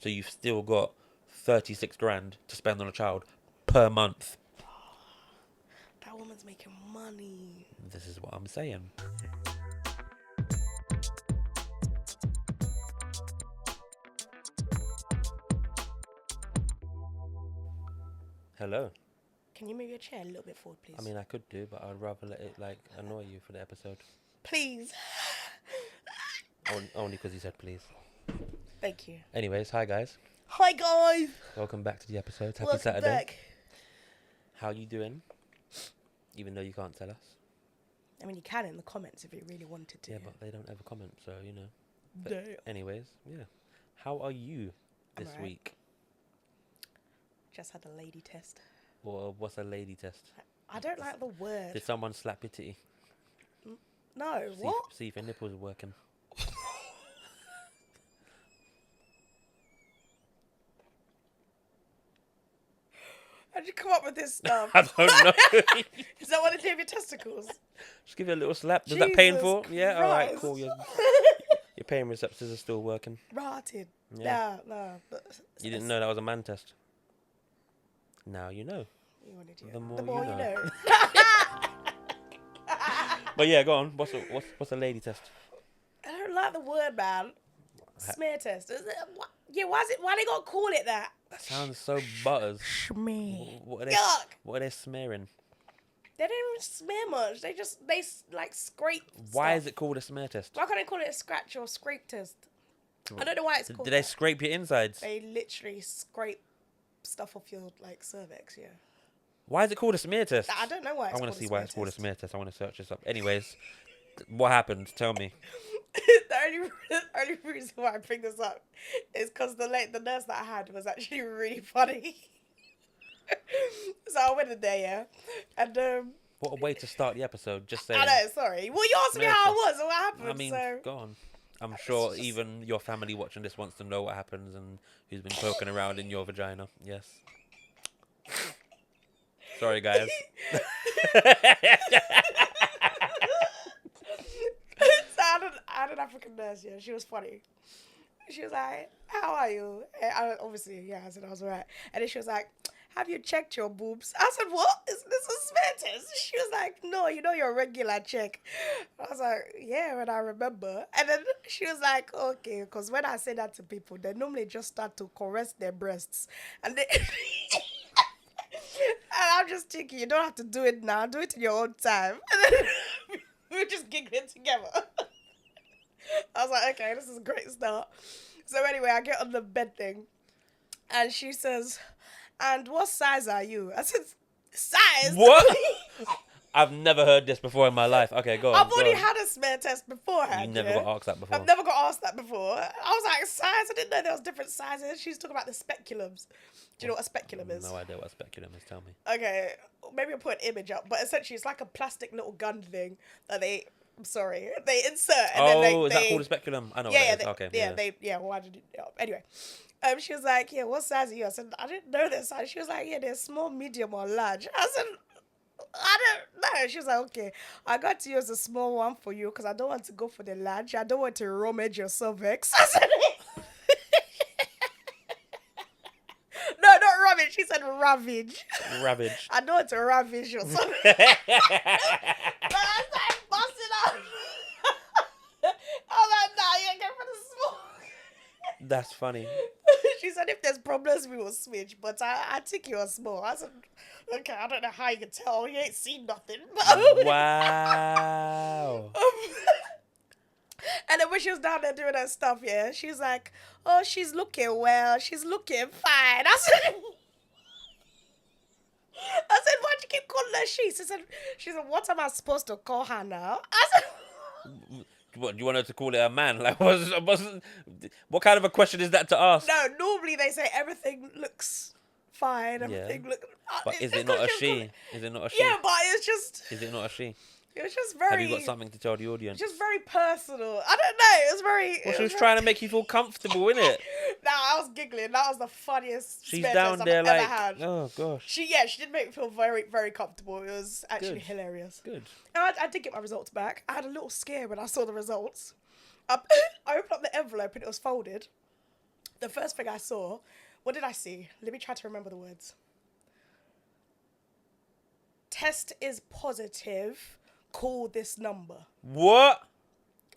So you've still got 36 grand to spend on a child per month. That woman's making money. This is what I'm saying. Hello. Can you move your chair a little bit forward, please? I mean, I could do, but I'd rather let it annoy you for the episode. Please. Only because you said please. Thank you. Anyways, hi guys. Hi guys. Welcome back to the episode. Happy Welcome Saturday. back. How you doing? Even though you can't tell us. I mean, you can in the comments if you really wanted to. Yeah, but they don't ever comment, so you know. But No. anyways, yeah. How are you this alright. week? Just had a lady test. Or what's a lady test? I don't like the word. Did someone slap your titty? No, what? See if your nipples are working. How'd you come up with this stuff? I don't know. Is that what they do with your testicles? Just give you a little slap. Was Jesus that painful? Yeah, alright, Christ. cool. Your pain receptors are still working. Rotted. Yeah. No. But You didn't know that was a man test. Now you know. You wanted to. The more The more you you know. know. But yeah, go on. What's a lady test? I don't like the word, man. Smear test. Is it, yeah, why they gotta call it that? That sounds so butters. Smear. What are they? Yuck. What are they smearing? They don't even smear much. They like scrape. Why stuff. is it called a smear test? Why can't they call it a scratch or scrape test? I don't know why it's called. Did they that. scrape your insides? They literally scrape stuff off your like cervix. Yeah. Why is it called a smear test? I don't know why. I want to see why it's called a smear test. I want to search this up. Anyways, what happened? Tell me. the only reason why I bring this up is because the nurse that I had was actually really funny. So I went in there, yeah, and What a way to start the episode. Just saying. I know, sorry. Well, you asked me how I was and what happened. I mean, so go on. I'm sure even your family watching this wants to know what happens and who's been poking around in your vagina. Yes. Sorry, guys. So I had an African nurse, yeah. She was funny. She was like, "How are you?" And obviously, yeah, I said I was alright. And then she was like, "Have you checked your boobs?" I said, "What? Is this a smear test?" She was like, "No, you know your regular check." I was like, "Yeah," and I remember. And then she was like, "Okay," because when I say that to people, they normally just start to caress their breasts. And they... And I'm just thinking, you don't have to do it now. Do it in your own time. And then we were just giggling together. I was like, okay, this is a great start. So anyway, I get on the bed thing. And she says, "And what size are you?" I said, "Size?" What? I've never heard this before in my life. Okay, go on. I've already had a smear test beforehand. You never got asked that before. I've never got asked that before. I was like, size? I didn't know there was different sizes. She's talking about the speculums. Do you know what a speculum is? No idea what a speculum is. Tell me. Okay, maybe I'll put an image up. But essentially, it's like a plastic little gun thing that they insert. And then Is that called a speculum? I know what it is. Okay. Why did you? Anyway, she was like, "Yeah, what size are you?" I said, "I didn't know this size." She was like, "Yeah, they're small, medium, or large." I said, "I don't know." She was like, "Okay, I got to use a small one for you because I don't want to go for the large. I don't want to rummage your cervix." I said, "No, not rummage." She said, "Ravage." Ravage. I don't want to ravage your cervix. But I started busting out. I was like, "Nah, you ain't going for the small." That's funny. She said, "If there's problems, we will switch." But I think you are small. I said, "Okay, I don't know how you can tell. You ain't seen nothing." Wow. And then when she was down there doing her stuff, yeah, she was like, "Oh, she's looking well. She's looking fine." I said, "Why'd you keep calling her she?" She said, "What am I supposed to call her now?" I said, What, you want her to call it a man? Like, what kind of a question is that to ask? "No, normally they say everything looks fine. Everything looks..." But is it not a she? Is it not a she? Yeah, but it's just... Is it not a she? It was just very... Have you got something to tell the audience? Just very personal. I don't know. It was very... Well, she was trying to make you feel comfortable, innit? Nah, I was giggling. That was the funniest She's smear down test there I've like, ever had. oh gosh. She did make me feel very, very comfortable. It was actually Good. hilarious. Good. And I did get my results back. I had a little scare when I saw the results. I opened up the envelope and it was folded. The first thing I saw, what did I see? Let me try to remember the words. Test is positive. Call this number. What?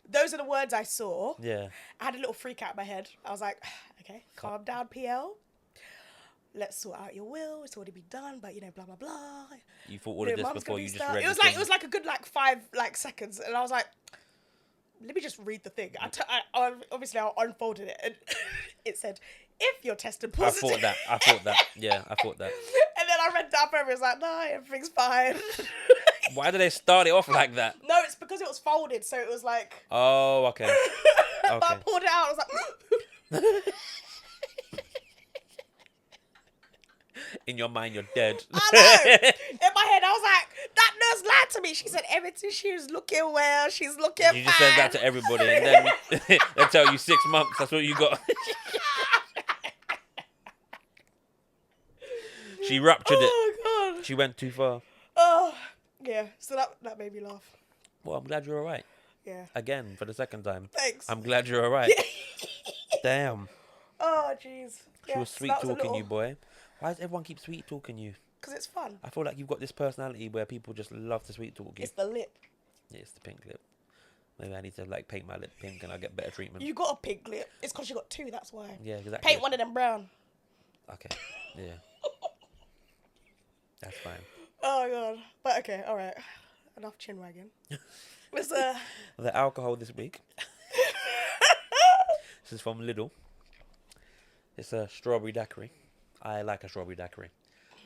Those are the words I saw. Yeah. I had a little freak out in my head. I was like, okay, calm down, PL. Let's sort out your will. It's already been done, but blah blah blah. You thought all of this before you just read it was the like thing. it was like a good 5 seconds, and I was like, let me just read the thing. Obviously I unfolded it, and it said, if you're tested positive. I thought that. Yeah, I thought that. And then I read that over. It was like, no, everything's fine. Why did they start it off like that? No, it's because it was folded, so it was like. Oh, okay. But I pulled it out. I was like. In your mind, you're dead. I know. In my head, I was like, that nurse lied to me. She said everything. She was looking well. She's looking fine. You just said that to everybody, and then they tell you 6 months. That's what you got. She ruptured it. Oh, God. She went too far. Oh, yeah. So that made me laugh. Well, I'm glad you're all right. Yeah. Again, for the second time. Thanks. I'm glad you're all right. Damn. Oh, jeez. She was sweet talking you, boy. Why does everyone keep sweet talking you? Because it's fun. I feel like you've got this personality where people just love to sweet talk you. It's the lip. Yeah, it's the pink lip. Maybe I need to paint my lip pink and I'll get better treatment. You got a pink lip. It's because you got 2, that's why. Yeah, exactly. Paint one of them brown. Okay, yeah. That's fine. Oh, God. But okay, all right. Enough chin wagging. What's The alcohol this week. This is from Lidl. It's a strawberry daiquiri. I like a strawberry daiquiri.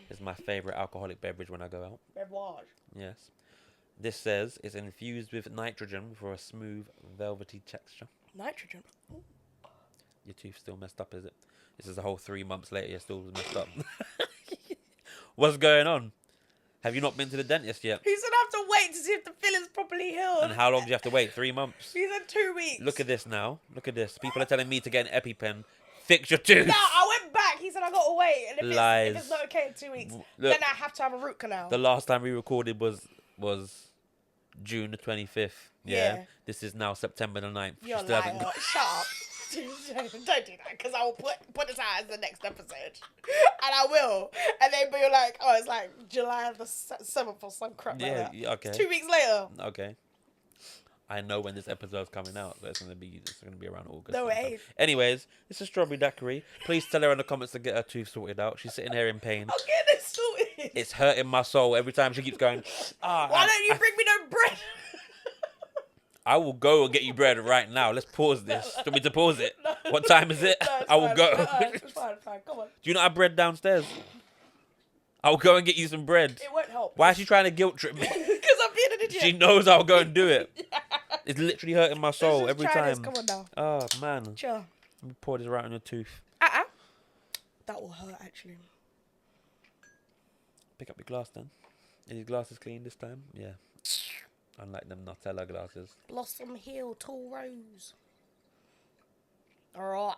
It's my favourite alcoholic beverage when I go out. Beverage. Yes. This says it's infused with nitrogen for a smooth, velvety texture. Nitrogen? Ooh. Your tooth's still messed up, is it? This is a whole 3 months later, you're still messed up. What's going on? Have you not been to the dentist yet? He said I have to wait to see if the filling's properly healed. And how long do you have to wait? 3 months? He said 2 weeks. Look at this now. Look at this. People are telling me to get an EpiPen. Fix your tooth. No, I went back. He said I got to wait. And if it's not okay in 2 weeks, Look, then I have to have a root canal. The last time we recorded was June the 25th. Yeah. This is now September the 9th. You're a liar. Shut up. Don't do that, because I will put this out as the next episode. And I will. And then be like, oh, it's like July the 7th or some crap like that. Yeah, okay. It's 2 weeks later. Okay. I know when this episode's coming out, so it's gonna be around August. No, it ain't. Anyways, this is strawberry daiquiri. Please tell her in the comments to get her tooth sorted out. She's sitting here in pain. I'll get this sorted. It's hurting my soul every time she keeps going. Why don't you bring me no bread? I will go and get you bread right now. Let's pause this. Do you want me to pause it? No. What time is it? No, I will fine. go. It's fine. Come on. Do you not have bread downstairs? I will go and get you some bread. It won't help. Why is she trying to guilt trip me? Because I'm being an idiot. She knows I'll go and do it. Yeah. It's literally hurting my soul Let's every try time. this. Come on now. Oh, man. Sure. Let me pour this right on your tooth. That will hurt, actually. Pick up your glass then. Are your glasses clean this time? Yeah. Unlike them Nutella glasses. Blossom Hill, Tall Rose. Alright.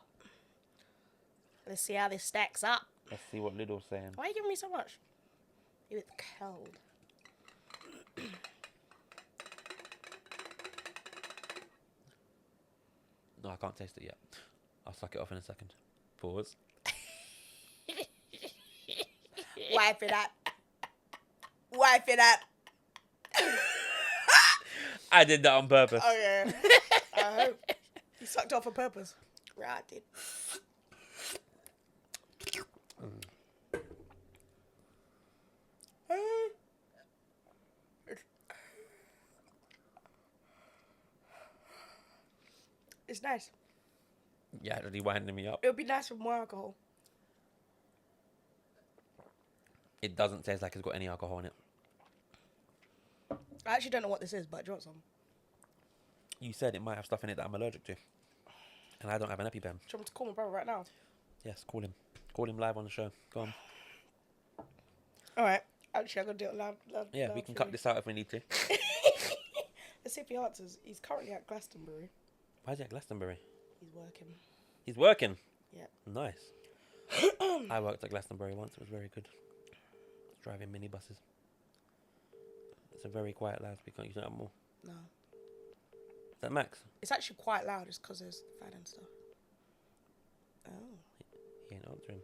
Let's see how this stacks up. Let's see what Lidl's saying. Why are you giving me so much? It's cold. No, I can't taste it yet. I'll suck it off in a second. Pause. Wipe it up. Wipe it up. I did that on purpose. Okay. I hope. You sucked off on purpose. Right, I did. It's nice. Yeah, really winding me up. It would be nice with more alcohol. It doesn't taste like it's got any alcohol in it. I actually don't know what this is, but do you want some? You said it might have stuff in it that I'm allergic to. And I don't have an EpiPen. Do you want me to call my brother right now? Yes, call him. Call him live on the show. Go on. Alright. Actually, I'm going to do it loud. Yeah, we can cut this out if we need to. Let's see if he answers. He's currently at Glastonbury. Why is he at Glastonbury? He's working. He's working? Yeah. Nice. I worked at Glastonbury once. It was very good. Driving minibuses. It's a very quiet loudspeaker. You don't have more. No. Is that Max? It's actually quite loud. It's because there's fan and stuff. Oh. He ain't answering.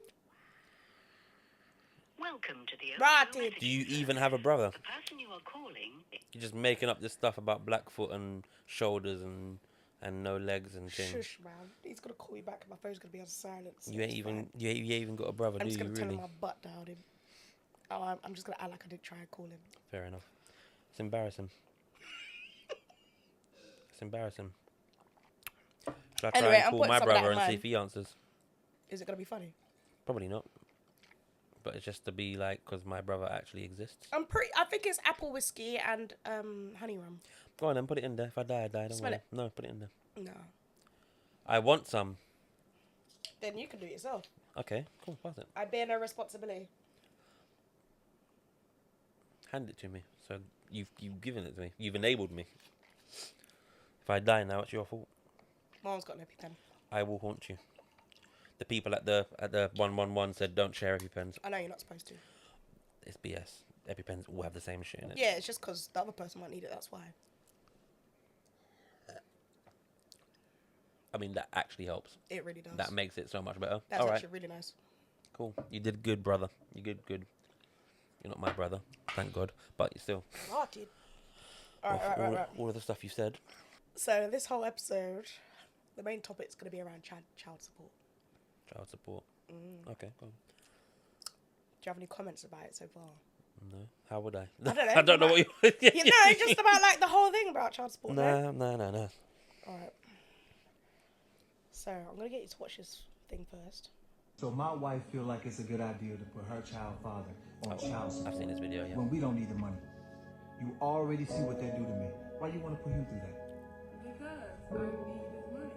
Welcome to the Right. Do you even have a brother? The person you are calling. You're just making up this stuff about Blackfoot and shoulders and no legs and things. Shush, man. He's gonna call me back and my phone's gonna be on silence. You ain't even got a brother, I'm do just you? gonna tell Really? him my butt down him. Oh, I'm just gonna act like I didn't try and call him. Fair enough. It's embarrassing. It's embarrassing. Should I try Anyway, and I'm call putting my some of that brother in and see mine. if he answers? Is it gonna be funny? Probably not. But it's just to be like, because my brother actually exists. I think it's apple whiskey and honey rum. Go on then, put it in there. If I die, I die. Don't Smell worry. it. No, put it in there. No. I want some. Then you can do it yourself. Okay, cool. Pass it. I bear no responsibility. Hand it to me. So you've given it to me. You've enabled me. If I die now, it's your fault. Mom's got no EpiPen. I will haunt you. The people at the 111 said don't share EpiPens. I know you're not supposed to. It's BS. EpiPens all have the same shit in it. Yeah, it's just because the other person might need it. That's why. I mean, that actually helps. It really does. That makes it so much better. That's All right. actually really nice. Cool. You did good, brother. You did good. You're not my brother, thank God. But still, Oh, dude. Right. all of the stuff you said. So this whole episode, the main topic is going to be around child support. Child support. Okay, go on. Do you have any comments about it so far? No. How would I? I don't know. I don't know what you... You know, it's just about like the whole thing about child support. No. All right. So I'm going to get you to watch this thing first. So my wife feel like it's a good idea to put her child father on child support I've seen this video, yeah. when we don't need the money. You already see what they do to me. Why you want to put him through that? Because I need this money.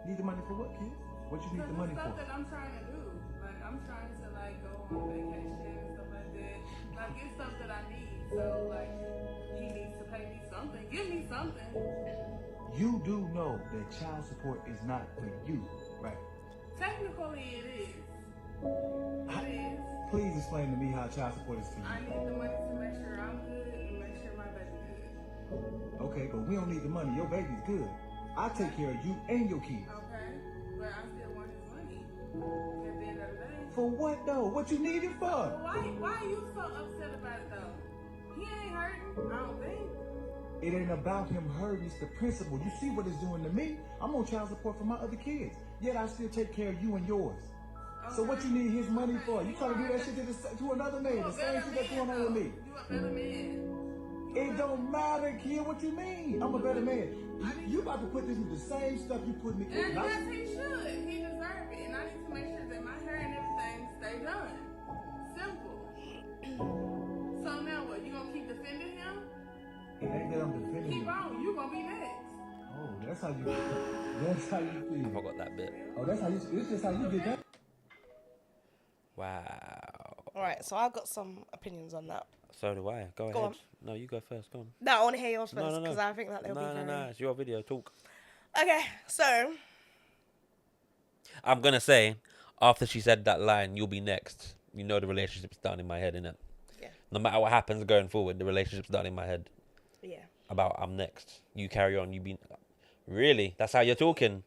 Need the money for what, kids? What you need the money Stuff for? that I'm trying to do. Like, I'm trying to, like, go on vacation and stuff like that. Like, it's stuff that I need. So, like, he needs to pay me something. Give me something. You do know that child support is not for you, right? Technically, it is. It is. Please explain to me how child support is for I you. need the money to make sure I'm good and make sure my baby good. Okay, but we don't need the money. Your baby's good. I take care of you and your kids. Okay? But I still want his money. At the end of the day. For what though? What you need it for? Well, why are you so upset about it, though? He ain't hurting, I don't think. It ain't about him hurting, it's the principle. You see what it's doing to me? I'm on child support for my other kids. Yet I still take care of you and yours. So what you need his money for? You trying to do that shit to another man, the same shit that's going on with me. You a better man. It don't matter, kid, what you mean. I'm a better man. You about to put this with the same stuff you put me And in. yes, he should. He deserves it. And I need to make sure that my hair and everything stay done. Simple. So now what? You gonna keep defending him? It ain't that I'm defending Keep you. on. You gonna be next. Oh, that's how you feel. I forgot that bit. Oh, that's how you, it's just how you get that. Wow. All right, so I've got some opinions on that. So do I. Go Go ahead. on. No, you go first. Go on. No, I want to hear yours No, first no, no. because I think that they'll be very... No. It's your video. Talk. Okay, so I'm gonna say, after she said that line, "You'll be next." You know the relationship's done in my head, innit? Yeah. No matter what happens going forward, the relationship's done in my head. yeah. About I'm next. You carry on. You be. Really? That's how you're talking.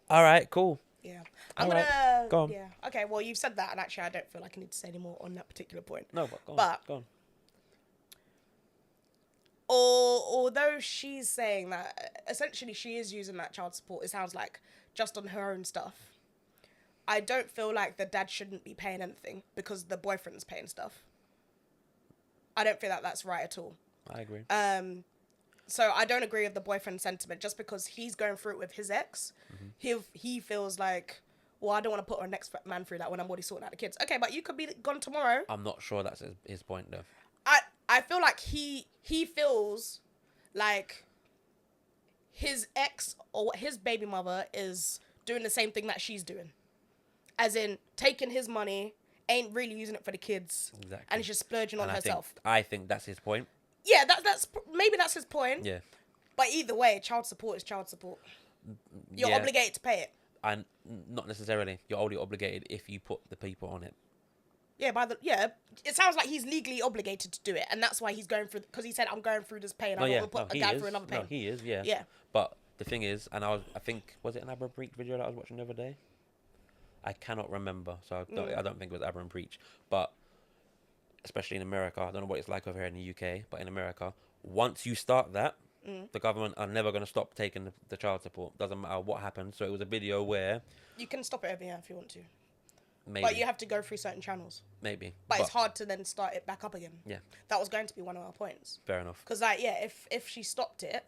All right. Cool. Yeah. I'm All right, gonna go on. Yeah. Okay, well you've said that and actually I don't feel like I need to say any more on that particular point. No, but go on. But- Go on. Although she's saying that essentially she is using that child support, it sounds like, just on her own stuff. I don't feel like the dad shouldn't be paying anything because the boyfriend's paying stuff. I don't feel that that's right at all. I agree. So I don't agree with the boyfriend sentiment. Just because he's going through it with his ex, he feels like, well, I don't want to put our next man through that when I'm already sorting out the kids. Okay, but you could be gone tomorrow. I'm not sure that's his point though. I feel like he feels like his ex or his baby mother is doing the same thing that she's doing. As in, taking his money, ain't really using it for the kids. Exactly. And is just splurging on And herself. I think that's his point. Yeah, maybe that's his point. Yeah. But either way, child support is child support. You're Yeah. obligated to pay it. And not necessarily. You're only obligated if you put the people on it. Yeah, it sounds like he's legally obligated to do it, and that's why he's going through. Because he said, "I'm going through this pain. I don't want to put a guy through another pain." No, he is. Yeah. Yeah. But The thing is, and I think, was it an Abra Breach video that I was watching the other day? I cannot remember, so I don't think it was Abra and Breach. But especially in America, I don't know what it's like over here in the UK, but in America, once you start that, the government are never going to stop taking the child support. Doesn't matter what happens. So it was a video where You can stop it every year if you want to. maybe, But you have to go through certain channels. maybe, But it's hard to then start it back up again. Yeah, That was going to be one of our points. fair enough. Because, like, yeah, if she stopped it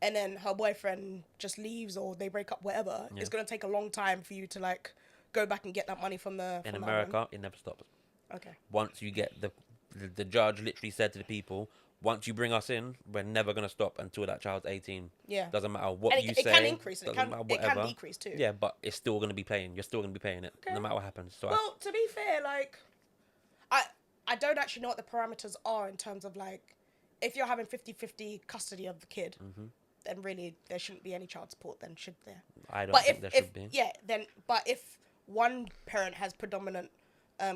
and then her boyfriend just leaves or they break up, whatever, Yeah. it's going to take a long time for you to, like, go back and get that money from the... In from that America, woman. it never stops. Okay. Once you get the judge literally said to the people, once you bring us in, we're never going to stop until that child's 18. Yeah. Doesn't matter what And you it say. can increase. It doesn't can, matter it can whatever. decrease too. Yeah, but it's still going to be paying. You're still going to be paying it, Okay. no matter what happens. So Well, to be fair, like, I don't actually know what the parameters are in terms of, like, if you're having 50-50 custody of the kid, then really there shouldn't be any child support then, should there? I don't But think there should be. Yeah, then, but if one parent has predominant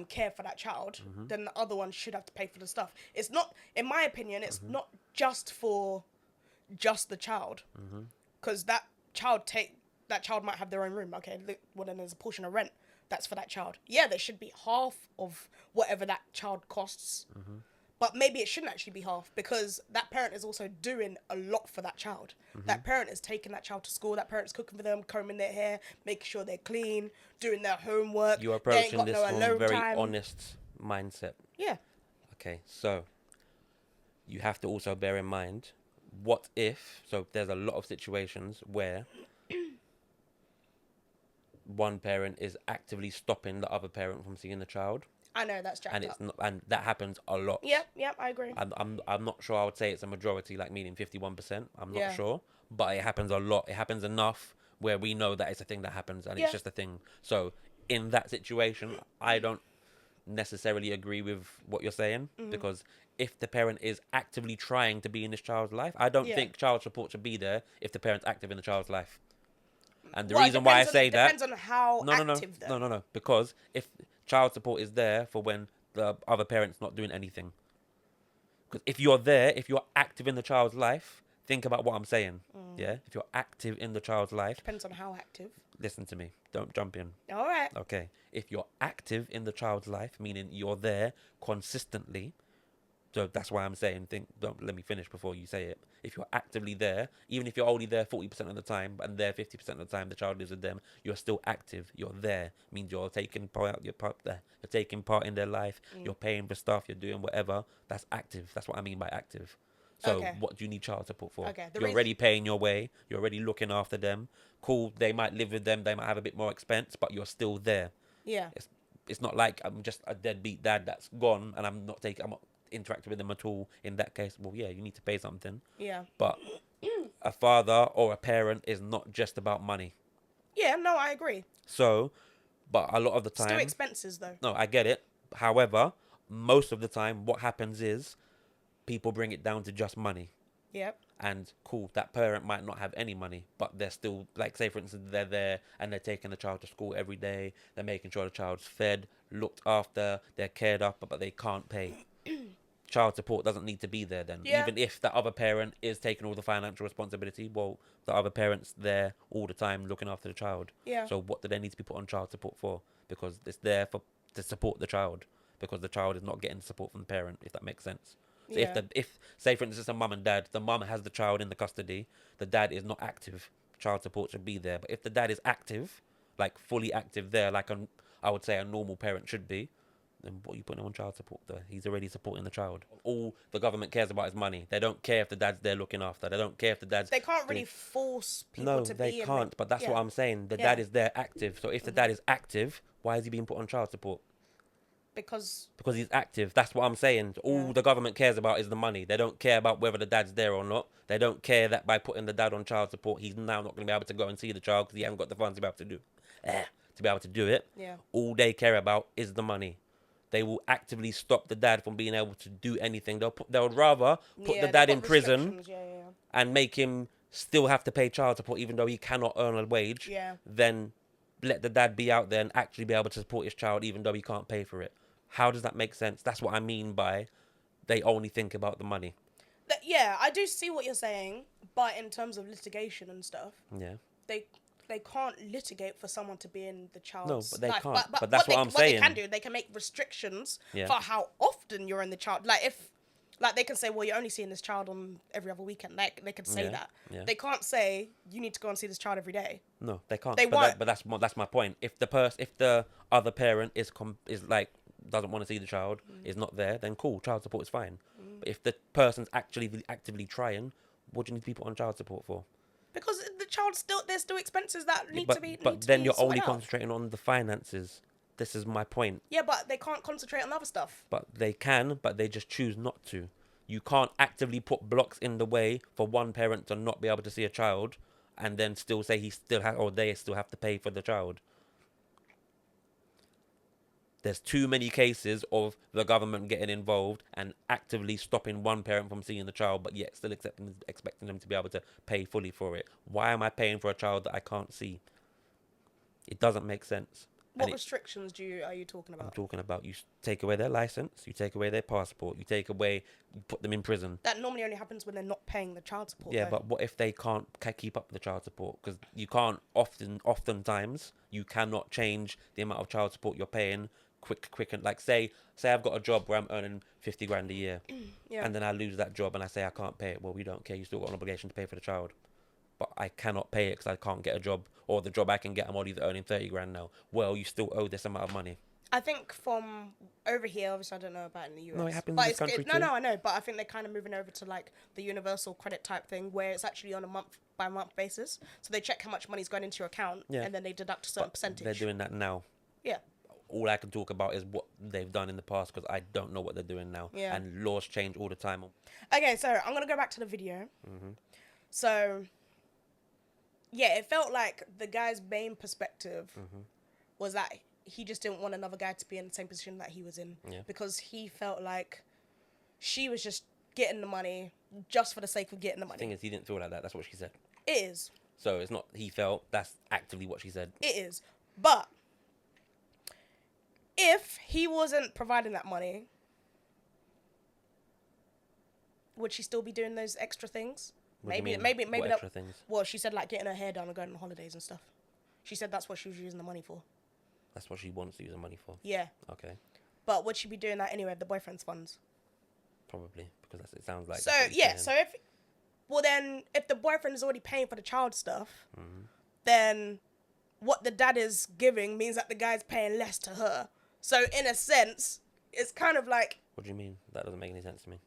care for that child, then the other one should have to pay for the stuff. It's not, in my opinion, it's not just for just the child, because that child might have their own room. Okay, well then there's a portion of rent that's for that child. Yeah, there should be half of whatever that child costs. But maybe it shouldn't actually be half, because that parent is also doing a lot for that child. That parent is taking that child to school. That parent is cooking for them, combing their hair, making sure they're clean, doing their homework. You're They ain't approaching got this no from a alone very time. honest mindset. Yeah. Okay, so you have to also bear in mind, what if, so there's a lot of situations where one parent is actively stopping the other parent from seeing the child, I know that's jacked and up. it's not, and that happens a lot. Yep, I agree. I'm not sure I would say it's a majority, like meaning 51%. I'm not Yeah. sure, but it happens a lot. It happens enough where we know that it's a thing that happens, and Yeah. it's just a thing. So in that situation, I don't necessarily agree with what you're saying, because if the parent is actively trying to be in this child's life, I don't Yeah. think child support should be there if the parent's active in the child's life. And the Well, it reason why I depends on- say that, depends on how active though. no, because if child support is there for when the other parent's not doing anything. Because if you're there, if you're active in the child's life, think about what I'm saying. Yeah, if you're active in the child's life, Depends on how active. listen to me. Don't jump in. All right. Okay, if you're active in the child's life, meaning you're there consistently, so that's why I'm saying, don't let me finish before you say it. If you're actively there, even if you're only there 40% of the time and there 50% of the time the child lives with them, you're still active. You're there. Means you're taking part. You're taking part in their life. You're paying for stuff. You're doing whatever. That's active. That's what I mean by active. So Okay. what do you need child support for? Okay, the You're reason- already paying your way. You're already looking after them. Cool. They might live with them. They might have a bit more expense, but you're still there. Yeah. It's not like I'm just a deadbeat dad that's gone and I'm not interacting with them at all. In that case, well, yeah, you need to pay something. Yeah. But a father or a parent is not just about money. Yeah, no, I agree. So, but a lot of the time, Still expenses though. no, I get it. However, most of the time, what happens is people bring it down to just money. Yep. And cool, that parent might not have any money, but they're still, like, say for instance, they're there and they're taking the child to school every day. They're making sure the child's fed, looked after, they're cared up, but they can't pay. Child support doesn't need to be there then. Yeah. Even if the other parent is taking all the financial responsibility, well, the other parent's there all the time looking after the child. Yeah. So what do they need to be put on child support for? Because it's there to support the child, because the child is not getting support from the parent, if that makes sense. So Yeah. if say for instance a mum and dad, the mum has the child in the custody, the dad is not active, child support should be there. But if the dad is active, like fully active there, like I would say a normal parent should be, then what are you putting him on child support there? He's already supporting the child. All the government cares about is money. They don't care if the dad's there looking after. They don't care if the dad's... They can't really force people No, to they be in can't. it. But that's Yeah. what I'm saying. The dad is there active. So if the dad is active, why is he being put on child support? Because Because he's active. That's what I'm saying. All Yeah. the government cares about is the money. They don't care about whether the dad's there or not. They don't care that by putting the dad on child support, he's now not going to be able to go and see the child because he hasn't got the funds to be able to do it. Yeah. All they care about is the money. They will actively stop the dad from being able to do anything. They'll rather put the they've dad got in prison restrictions. Yeah. and make him still have to pay child support even though he cannot earn a wage, Yeah. than let the dad be out there and actually be able to support his child even though he can't pay for it. How does that make sense? That's what I mean by they only think about the money. Yeah, I do see what you're saying, But in terms of litigation and stuff, Yeah. they can't litigate for someone to be in the child's No, but they life. can't. But that's what I'm What they saying. can do, they can make restrictions Yeah. for how often you're in the child. Like if, like they can say, well, you're only seeing this child on every other weekend. Like they can say Yeah, that. yeah. They can't say you need to go and see this child every day. No, they can't. They but won't. but that's my point. If the other parent is like doesn't want to see the child, is not there, then cool, child support is fine. But if the person's actively trying, what do you need to be put on child support for? Because the child there's still expenses that need but to be. but need to then be you're only sorted out. concentrating on the finances. This is my point. Yeah, but they can't concentrate on other stuff. But they can, but they just choose not to. You can't actively put blocks in the way for one parent to not be able to see a child, and then still say he still or they still have to pay for the child. There's too many cases of the government getting involved and actively stopping one parent from seeing the child, but yet still expecting them to be able to pay fully for it. Why am I paying for a child that I can't see? It doesn't make sense. What And restrictions are you talking I'm about? talking about you take away their license, you take away their passport, you put them in prison. That normally only happens when they're not paying the child support. Yeah, though. but what if they can't keep up with the child support? Because you can't oftentimes you cannot change the amount of child support you're paying quick and like say I've got a job where I'm earning 50 grand a year, Yeah. and then I lose that job and I say I can't pay it. Well, we don't care. You still got an obligation to pay for the child, but I cannot pay it because I can't get a job, or the job I can get I'm only earning 30 grand now. Well, you still owe this amount of money. I think from over here, obviously I don't know about in the US. No, it happens but in this country no, too. no, I know, but I think they're kind of moving over to like the universal credit type thing, where it's actually on a month by month basis. So they check how much money's going into your account, Yeah. and then they deduct a certain percentage. They're doing that now. Yeah. All I can talk about is what they've done in the past because I don't know what they're doing now. Yeah. And laws change all the time. Okay, so I'm gonna go back to the video. Mm-hmm. So, yeah, it felt like the guy's main perspective Mm-hmm. was that he just didn't want another guy to be in the same position that he was in, Yeah. because he felt like she was just getting the money just for the sake of getting the The money. thing is, he didn't feel like that. That's what she said. It is. So it's not he felt. That's actively what she said. It is. But if he wasn't providing that money, would she still be doing those extra things? What do you mean? Maybe What that. extra things? Well, she said like getting her hair done and going on holidays and stuff. She said that's what she was using the money for. That's what she wants to use the money for. Yeah. Okay, But would she be doing that anyway with the boyfriend's funds? probably because it sounds like. So that's what he's yeah, saying. then if the boyfriend is already paying for the child stuff, Mm-hmm. then what the dad is giving means that the guy's paying less to her. So in a sense, it's kind of like, What do you mean? That doesn't make any sense to me.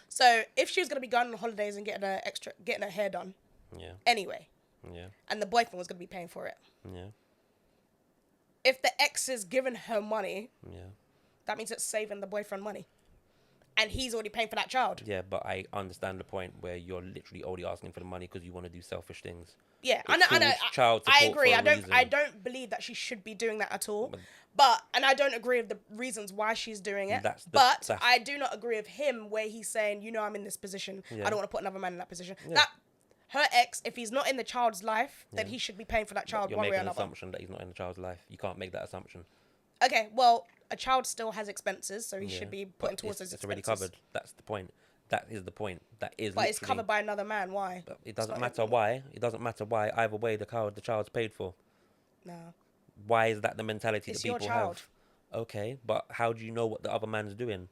so if she was gonna be going on holidays and getting her hair done Yeah, anyway, yeah, and the boyfriend was gonna be paying for it, yeah, if the ex is giving her money, yeah. that means it's saving the boyfriend money, and he's already paying for that child. Yeah, but I understand the point where you're literally only asking for the money because you want to do selfish things. Yeah, It's I know. called child I support agree. for a reason. I don't believe that she should be doing that at all. But I don't agree with the reasons why she's doing it. But I do not agree with him where he's saying, I'm in this position. Yeah. I don't want to put another man in that position. Yeah. That her ex, if he's not in the child's life, then he should be paying for that child You're one way or making an another. assumption that he's not in the child's life. You can't make that assumption. Okay, well, a child still has expenses, so he Yeah, should be but putting towards those it's already expenses. covered. That's the point. That is the point. That is. But it's literally- covered by another man. Why? But it doesn't not matter him. why. It doesn't matter why. Either way, the child's paid for. No. Why is that the mentality It's that your people child. have? Okay, but how do you know what the other man's doing?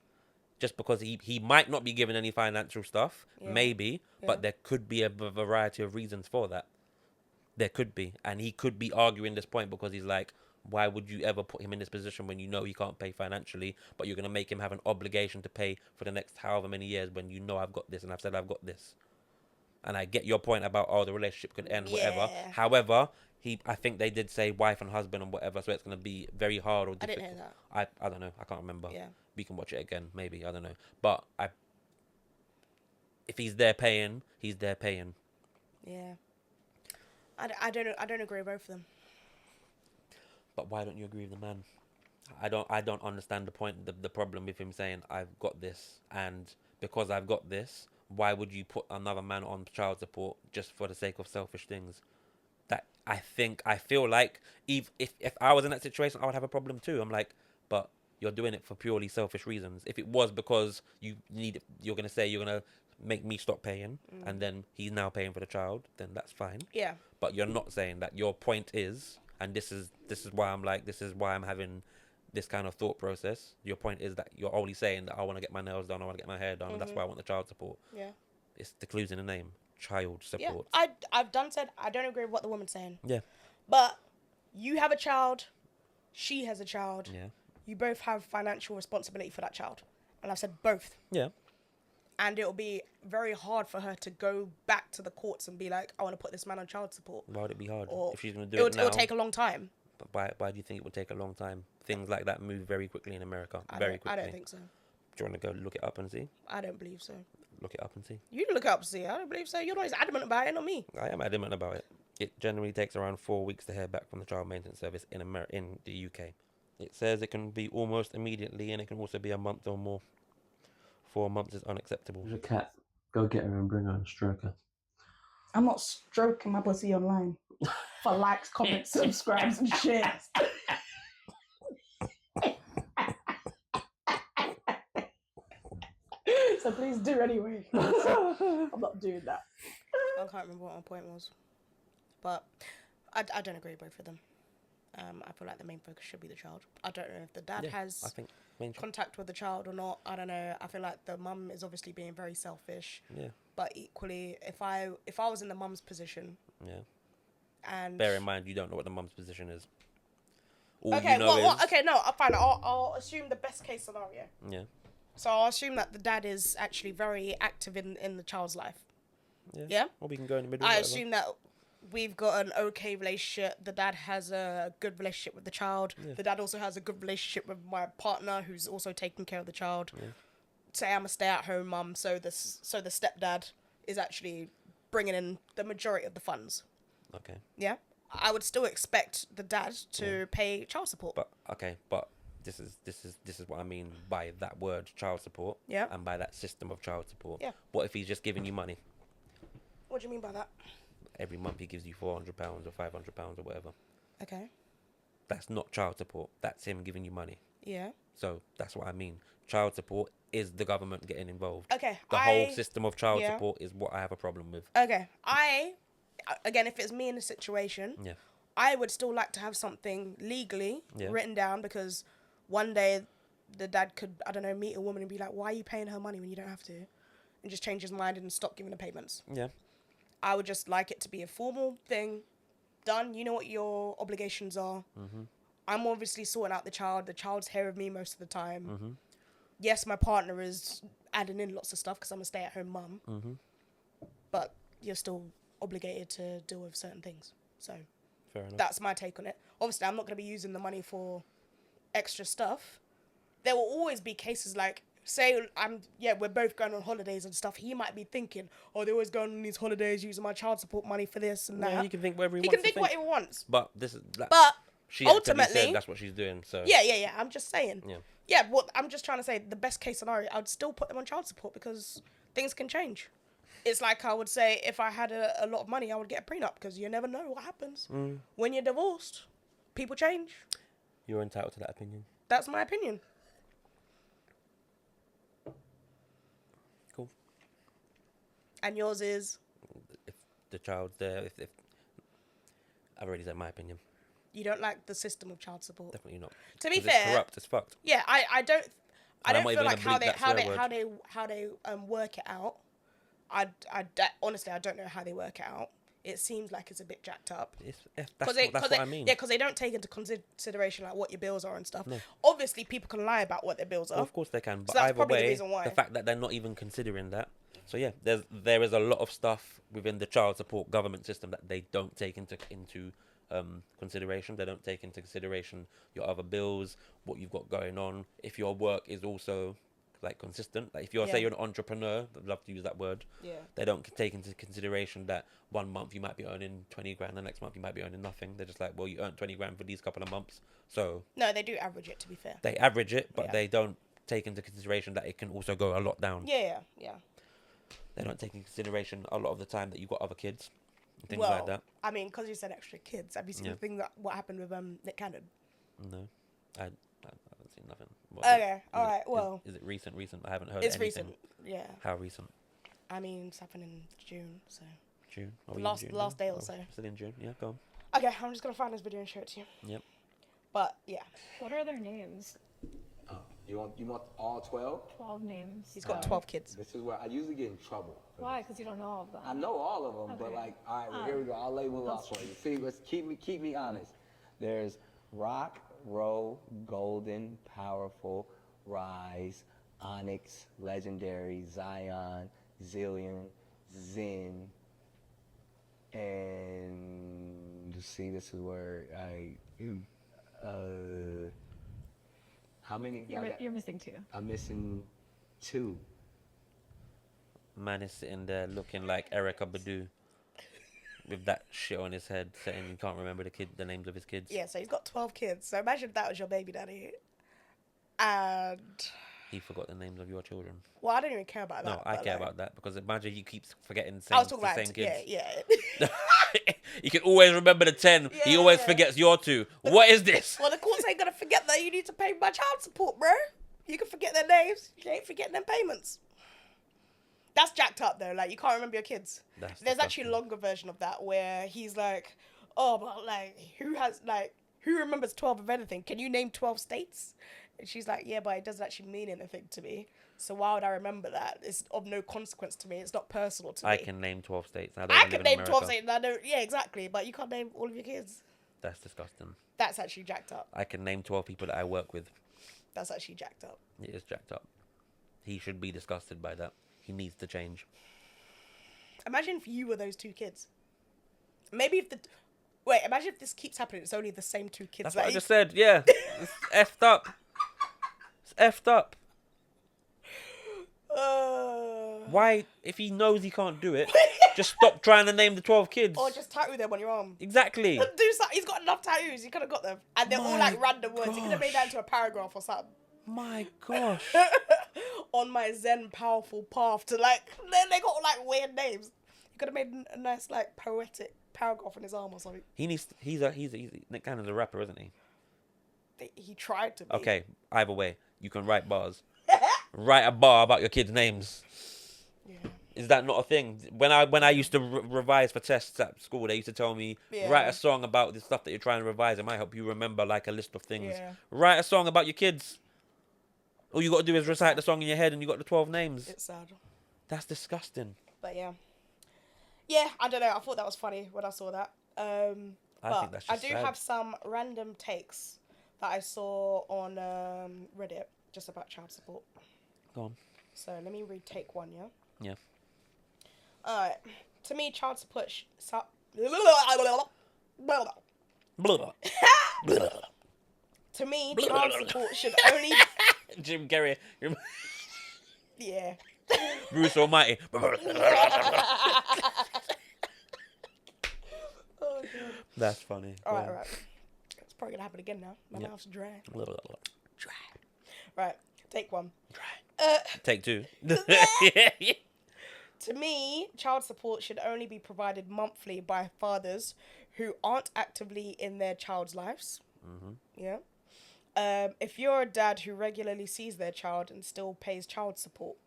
Just because he might not be given any financial stuff, Yeah. maybe, Yeah. but there could be a variety of reasons for that. There could be, and he could be arguing this point because he's like, why would you ever put him in this position when you know he can't pay financially, but you're going to make him have an obligation to pay for the next however many years when you know I've got this and I've said I've got this. And I get your point about, the relationship could end, whatever. Yeah. However, I think they did say wife and husband and whatever, so it's going to be very hard or I difficult. didn't hear that. I don't know. I can't remember. Yeah. We can watch it again, maybe. I don't know. But if he's there paying, he's there paying. Yeah. I don't agree with both of them. But why don't you agree with the man? I don't understand the point, the problem with him saying I've got this, and because I've got this, why would you put another man on child support just for the sake of selfish things? That I feel like if I was in that situation, I would have a problem too. I'm like, but you're doing it for purely selfish reasons. If it was because you're gonna say you're gonna make me stop paying, and then he's now paying for the child, then that's fine. Yeah. But you're not saying that. Your point is, and this is why I'm like, this is why I'm having this kind of thought process. Your point is that you're only saying that I want to get my nails done, I want to get my hair done, and that's why I want the child support. Yeah. It's the clues in the name, child Yeah. support. I've done said I don't agree with what the woman's saying. Yeah. But you have a child, she has a child. Yeah. You both have financial responsibility for that child. And I've said both. Yeah. And it'll be very hard for her to go back to the courts and be like, I want to put this man on child support. Why would it be hard? Or If she's going to do it now. It'll take a long time. But why do you think it would take a long time? Things like that move very quickly in America. Very quickly. I don't think so. Do you want to go look it up and see? I don't believe so. Look it up and see. You look up, see. I don't believe so. You're always adamant about it, not me. I am adamant about it. It generally takes around 4 weeks to hear back from the child maintenance service in the UK. It says it can be almost immediately, and it can also be a month or more. 4 months is unacceptable. There's a cat. Go get her and bring her and stroke her. I'm not stroking my pussy online for likes, comments, subscribes, and shares. So please do anyway. I'm not doing that. I can't remember what my point was. But I don't agree with both of them. I feel like the main focus should be the child. I don't know if the dad has I think main contact with the child or not. I don't know. I feel like the mum is obviously being very selfish. Yeah. But equally, if I was in the mum's position, Yeah. and Bear in mind, you don't know what the mum's position is. All okay, you know is, okay, no, fine. I'll assume the best case scenario. Yeah. So I'll assume that the dad is actually very active in the child's life. Yeah. Yeah? Or we can go in the middle. I whatever. assume that we've got an okay relationship. The dad has a good relationship with the child. Yeah. The dad also has a good relationship with my partner, who's also taking care of the child. Yeah. Say I'm a stay-at-home mum, so the stepdad is actually bringing in the majority of the funds. Okay. Yeah, I would still expect the dad to pay child support. But this is what I mean by that word, child support. Yeah. And by that system of child support. Yeah. What if he's just giving you money? What do you mean by that? Every month he gives you £400 or £500 or whatever. Okay. That's not child support. That's him giving you money. Yeah. So that's what I mean. Child support is the government getting involved. Okay. The whole system of child support is what I have a problem with. Okay. Again, if it's me in a situation, Yeah. I would still like to have something legally Yeah. written down, because one day the dad could, I don't know, meet a woman and be like, why are you paying her money when you don't have to? And just change his mind and stop giving her payments. Yeah. I would just like it to be a formal thing, done. You know what your obligations are. Mm-hmm. I'm obviously sorting out the child. The child's here with me most of the time. Mm-hmm. Yes, my partner is adding in lots of stuff because I'm a stay-at-home mum. Mm-hmm. But you're still obligated to deal with certain things. So Fair enough. that's my take on it. Obviously, I'm not going to be using the money for extra stuff. There will always be cases like, say we're both going on holidays and stuff. He might be thinking, oh, they're always going on these holidays using my child support money for this and that. Yeah, he can think whatever he He wants can think to what he wants. But this is But she ultimately ultimately, said that's what she's doing. So yeah. I'm just saying. Yeah. Yeah, what I'm just trying to say, the best case scenario, I'd still put them on child support because things can change. It's like I would say, if I had a lot of money, I would get a prenup, because you never know what happens. When you're divorced, people change. You're entitled to that opinion. That's my opinion. Cool. And yours is? If the child's there, if I've already said my opinion. You don't like the system of child support. Definitely not. To be 'Cause fair, it's corrupt. It's fucked. yeah, I don't I'm not feel even like gonna bleep that swear how they work it out. Honestly, I don't know how they work it out. It seems like it's a bit jacked up. That's what I mean. Yeah, because they don't take into consideration like what your bills are and stuff. No. Obviously, people can lie about what their bills are. Well, of course they can, but that's either probably the way, reason why. the fact that they're not even considering that. So yeah, there is a lot of stuff within the child support government system that they don't take into consideration. They don't take into consideration your other bills, what you've got going on. If your work is also like consistent, like if you're say you're an entrepreneur, I'd love to use that word. Yeah. They don't take into consideration that 1 month you might be earning 20 grand, the next month you might be earning nothing. They're just like, well, you earned 20 grand for these couple of months, so No, they do average it, to be fair. they average it, but Yeah. they don't take into consideration that it can also go a lot down. Yeah. They don't take into consideration a lot of the time that you've got other kids and things Well, like that. I mean, because you said extra kids, have you seen Yeah. the thing what happened with Nick Cannon? No, I haven't seen nothing. Okay, alright, well. Is it recent? I haven't heard It's anything. recent, yeah. How recent? I mean, it's happening in June, so. June. Are The we in last- June the last now? day or Oh, so. Still in June. Yeah, go on. Okay, I'm just gonna find this video and show it to you. Yep. But yeah, What are their names? You want all 12? 12 names. he's got 12 kids. This is where I usually get in trouble. Why? Because you don't know all of I them. know all of them, but Okay. like, all right, well, here we go. I'll lay one out for you. See, let's keep me honest. There's rock, roll, golden, powerful, rise, onyx, legendary, Zion, zillion, zen, and see, this is where how many? You're, y'all got? you're missing 2. I'm missing 2. Man is sitting there looking like Erica Badu with that shit on his head, saying he can't remember the names of his kids. Yeah, so he's got 12 kids. So imagine if that was your baby daddy. And, He forgot the names of your children. well, I don't even care about that. No, I but, care like, about that because imagine he keeps forgetting I the was talking about, same kids. yeah. You can always remember the 10. He always Yeah. forgets your 2. What is this? Well, the courts ain't gonna forget that you need to pay my child support, bro. You can forget their names. You ain't forgetting them payments. That's jacked up though. Like, you can't remember your kids. That's There's actually a disgusting. longer version of that where he's like, oh, but like, who remembers 12 of anything? Can you name 12 states? And she's like, yeah, but it doesn't actually mean anything to me. So why would I remember that? It's of no consequence to me. It's not personal to me. I can name 12 states. I, don't I live can in name America. 12 states. And I don't. Yeah, exactly. But you can't name all of your kids. That's disgusting. That's actually jacked up. I can name 12 people that I work with. That's actually jacked up. It is jacked up. He should be disgusted by that. He needs to change. Imagine if you were those 2 kids. Maybe if the... Wait, imagine if this keeps happening. It's only the same 2 kids. That's that what I he- just said. Yeah. It's effed up. It's effed up. Why, if he knows he can't do it, just stop trying to name the 12 kids. Or just tattoo them on your arm. Exactly. Do something. He's got enough tattoos. He could have got them. And they're all like My random words. He could have made that gosh. into a paragraph or something. My gosh. On my Zen powerful path to like... They got like weird names. He could have made a nice like poetic paragraph on his arm or something. He's Nick Cannon's a rapper, isn't he? He tried to be. Okay, either way, you can write bars. Write a bar about your kids' names. Yeah. Is that not a thing? When I used to revise for tests at school, they used to tell me, Yeah. write a song about the stuff that you're trying to revise. It might help you remember like a list of things. Yeah. Write a song about your kids. All you got to do is recite the song in your head and you got the 12 names. It's sad. That's disgusting. But yeah. Yeah, I don't know. I thought that was funny when I saw that. I But think that's I just do sad. have some random takes that I saw on Reddit just about child support. Go on. So let me read take 1, yeah? Yeah. Alright. To me, child support... Blah. To me, child support should only... Jim Carrey. Yeah. Bruce Almighty. Oh, God. That's funny. Alright, alright. It's probably going to happen again now. My Yep. mouth's dry. Blah. Dry. Right. Take 1. Take 2. To me, child support should only be provided monthly by fathers who aren't actively in their child's lives. Mm-hmm. Yeah. If you're a dad who regularly sees their child and still pays child support,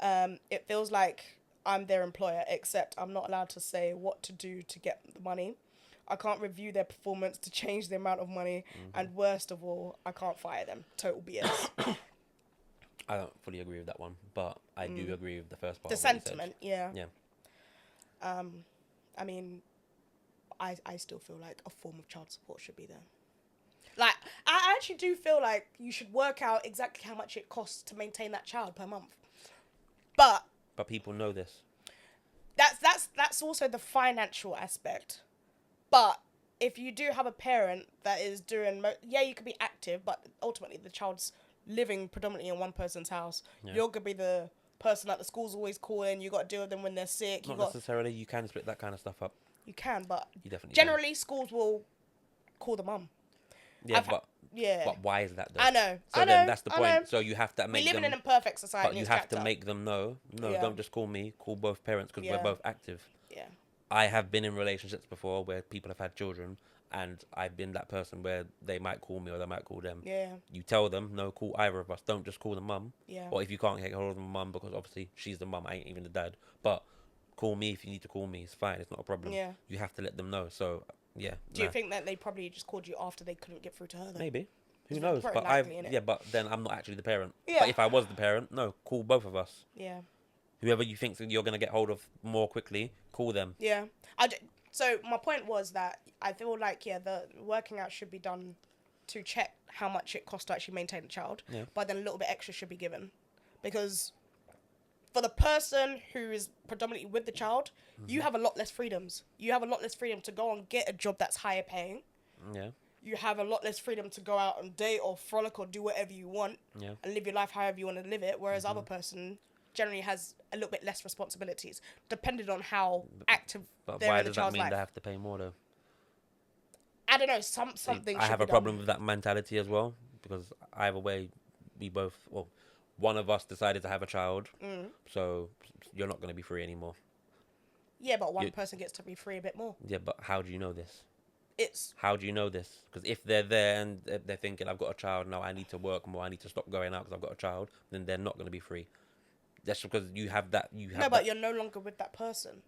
it feels like I'm their employer, except I'm not allowed to say what to do to get the money. I can't review their performance to change the amount of money. And worst of all, I can't fire them. Total BS. I don't fully agree with that one, but I do agree with the first part. The of what you said. sentiment, yeah. Yeah. I mean, I still feel like a form of child support should be there. Like, I actually do feel like you should work out exactly how much it costs to maintain that child per month. But people know this. that's also the financial aspect. But if you do have a parent that is doing, you could be active, but ultimately the child's living predominantly in one person's house. Yeah. You're gonna be the person that the school's always calling. You got to deal with them when they're sick. Not necessarily. You can split that kind of stuff up. You can, but You definitely generally schools will call the mum. can. Yeah, I've but Yeah. but why is that though? I know. So I then know, that's the I point. know. So you have to We're make living them. in a perfect society. But you it's have jacked to up. make them know. No, Yeah. don't just call me. Call both parents because Yeah. we're both active. Yeah. I have been in relationships before where people have had children. and I've been that person where they might call me or they might call them. Yeah. You tell them, no, call either of us. Don't just call the mum. Yeah. Or if you can't get hold of the mum, because obviously she's the mum, I ain't even the dad. But call me if you need to call me. It's fine. It's not a problem. Yeah. You have to let them know. So, yeah. Do you think that they probably just called you after they couldn't get through to her? Though? Maybe. Who It's knows? very But likely, innit? yeah, but then I'm not actually the parent. Yeah. But if I was the parent, no, call both of us. Yeah. Whoever you think that you're going to get hold of more quickly, call them. Yeah. So my point was that I feel like, yeah, the working out should be done to check how much it costs to actually maintain a child. Yeah. But then a little bit extra should be given. Because for the person who is predominantly with the child, you have a lot less freedoms. You have a lot less freedom to go and get a job that's higher paying. Yeah. You have a lot less freedom to go out and date or frolic or do whatever you want and live your life however you want to live it. Whereas other person generally has a little bit less responsibilities, depending on how active But they're why in the does that child's mean life. they have to pay more, though? I don't know. Something. I should have be a problem done. with that mentality as well, because either way, one of us decided to have a child, so you're not going to be free anymore. Yeah, but one person gets to be free a bit more. Yeah, but how do you know this? It's How do you know this? Because if they're there and they're thinking, I've got a child now, I need to work more, I need to stop going out because I've got a child, then they're not going to be free. That's because you have that. no, but you're no longer with that person.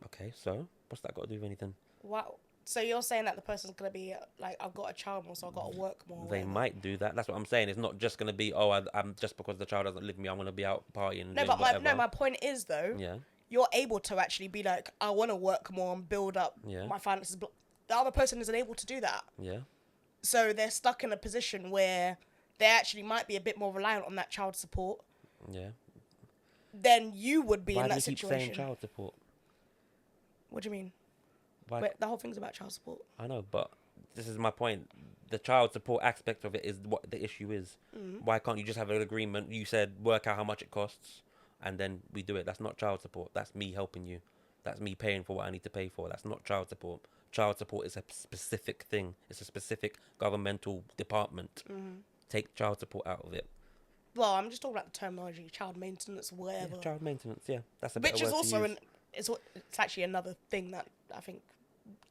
Okay, so what's that got to do with anything? Wow. So you're saying that the person's gonna be like, I've got a child more, so I've got to work more. or They whatever. might do that. That's what I'm saying. It's not just going to be, I'm just because the child doesn't live with me, I'm going to be out partying. No, doing but whatever. my point is though, Yeah. you're able to actually be like, I want to work more and build up Yeah. my finances. But the other person isn't able to do that. Yeah. So they're stuck in a position where they actually might be a bit more reliant on that child support Yeah. than you would be Why in do that you keep situation. saying child support? What do you mean? Why? Wait, the whole thing's about child support. I know, but this is my point. The child support aspect of it is what the issue is. Why can't you just have an agreement? You said work out how much it costs, and then we do it. That's not child support. That's me helping you. That's me paying for what I need to pay for. That's not child support. Child support is a specific thing. It's a specific governmental department. Take child support out of it. Well, I'm just talking about the terminology, child maintenance, Yeah, whatever. child maintenance. Yeah, that's a better Which is word to also use. it's actually another thing that I think